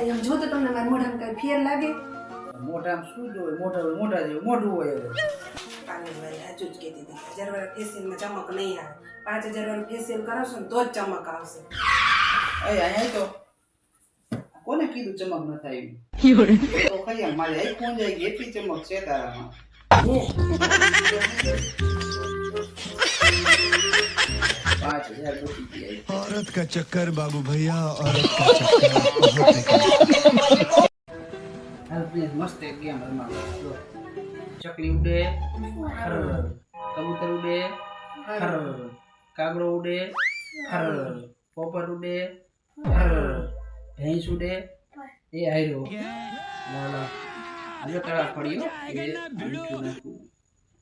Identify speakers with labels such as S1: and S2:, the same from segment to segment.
S1: એમ જો તો તમને મારા મોઢામાં કઈ ફેર લાગે?
S2: મોઢામાં શું જોવે? મોઢા જેવું મોઢું હોય.
S1: પાનીભાઈ હજુ જ કહેતી હતી 1000 વાળા ફેશિયલમાં ચમક નહીં આવે. 5000 વાળું ફેશિયલ કરાવશો ને તો જ ચમક આવશે.
S2: અહીંયા તો કોને કીધું ચમક ન થાય એમ? તો ખયા મારે આઈ કોણ જાય કે એટલી ચમક છે તારામાં.
S3: औरत का चक्कर बाबू भैया, औरत का चक्कर बहुत
S2: હાલ પ્લીઝ મસ્ત એક ગેમ રમાડો. ચકલી ઉડે, હર. કબૂતર ઉડે, હર. કાગડો ઉડે, હર. પોપટ ઉડે, હર. ભેંસ ઉડે, એ હાર્યો. લાલા આજે તળા પડ્યો એ મરચું નાખું,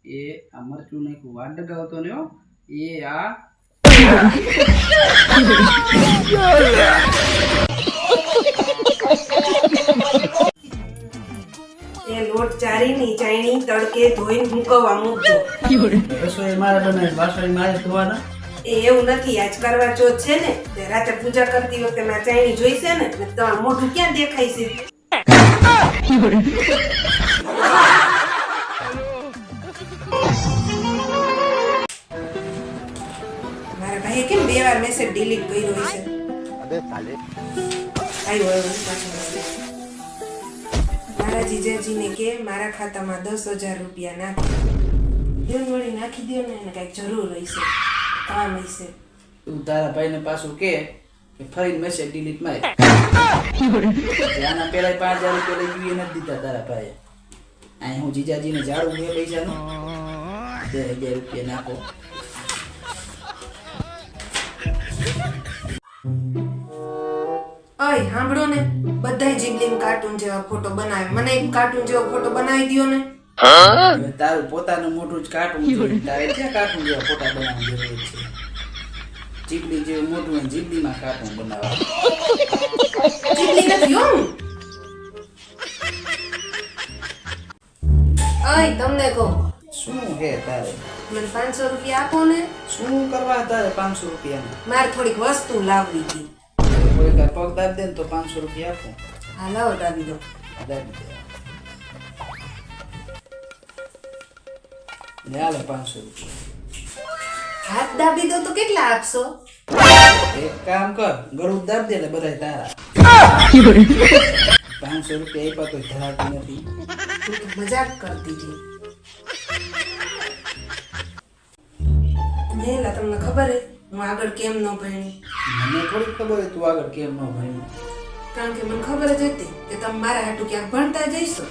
S2: એ આ મરચું નાખું. વાડ ડગાવતો ને હો. એ આ
S1: એ લોટ ચારીની ચાયણી તડકે ધોઈને મૂકવા મૂકજો.
S2: રસોઈ મારે બનાવી, વાસણ મારે ધોવાના.
S1: એ એવું નથી, આજ કરવા ચોથ છે ને તે રાતે પૂજા કરતી વખતે મારે ચાયણી જોઈશે ને એટલે તમારું મોઢું ક્યાં દેખાય છે? મારા ભાઈએ કેમ 2 વાર મેસેજ ડિલીટ કર્યો હશે? આવ્યો પાછો મેસેજ. મારા જીજાજીને કે મારા ખાતામાં 10,000 રૂપિયા નાખો. વળી નાખી દો ને, એને કઈક જરૂર હશે, કામ હશે.
S2: તું તારા ભાઈને પાછું કે ફરી મેસેજ ડિલીટ માર. આના પેલા 5,000 રૂપિયા લઈ ગયું નથી દીધા તારા ભાઈએ. અહીં હું જીજાજીને ઝાડું બે પૈસાનું 10,000 રૂપિયા નાખો.
S1: અય સાંભળો ને, બધાય જીબલીન કાર્ટૂન જેવા ફોટો બનાવે. મને એક કાર્ટૂન જેવો ફોટો બનાવી દ્યો ને.
S2: હવે તારું પોતાનું મોઢું જ કાઢવું જોઈએ. તારે ક્યાં કાર્ટૂન જેવા ફોટા બનાવવાની જરૂર છે? જીબલી જેવું મોઢું હોય, જીબલીમાં કાર્ટૂન બનાવવા.
S1: જીબલી નથી હો હું. અય તમને કહું,
S2: શું હે તારે?
S1: મને 500 રૂપિયા આપો ને.
S2: શું કરવા તારે 500 રૂપિયા?
S1: મારે થોડીક વસ્તુ લાવવી હતી.
S2: કોઈ કાંઈ પગ દાબ દે ને તો 500 રૂપિયા આપો.
S1: હા લાવો, દાબી દો.
S2: દાબી દે. લે આલે 500 રૂપિયા.
S1: હાથ દાબી દો તો કેટલા આપશો?
S2: એક કામ કર, ગળું દાબ દે એટલે બધાય તારા. 500 રૂપિયા આપ્યા તો ધરાતી નથી.
S1: તું તો મજાક કરતી હતી. નેલા તમને ખબર હે હું આગળ કેમ ન ભણી?
S2: મને થોડી ખબર હોય તું આગળ કેમ ન ભણી.
S1: કારણ કે મને ખબર જ હતી કે તમે મારા હાટુ ક્યાંક ભણતા જઈશો.